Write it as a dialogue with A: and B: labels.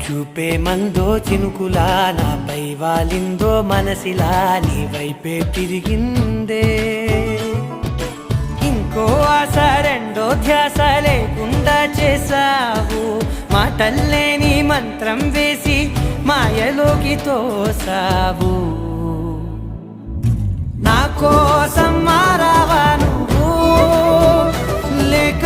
A: చూపే మందో చినుకులా నాపై వాలిందో మనసిలా నీ వైపే తిరిగిందే ఇంకో ఆశ రెండో ధ్యాస లేకుండా చేసావు మాటల్లే నీ మంత్రం వేసి మాయలోకి తోసావు నా కోసం మారావా నువ్వు లేక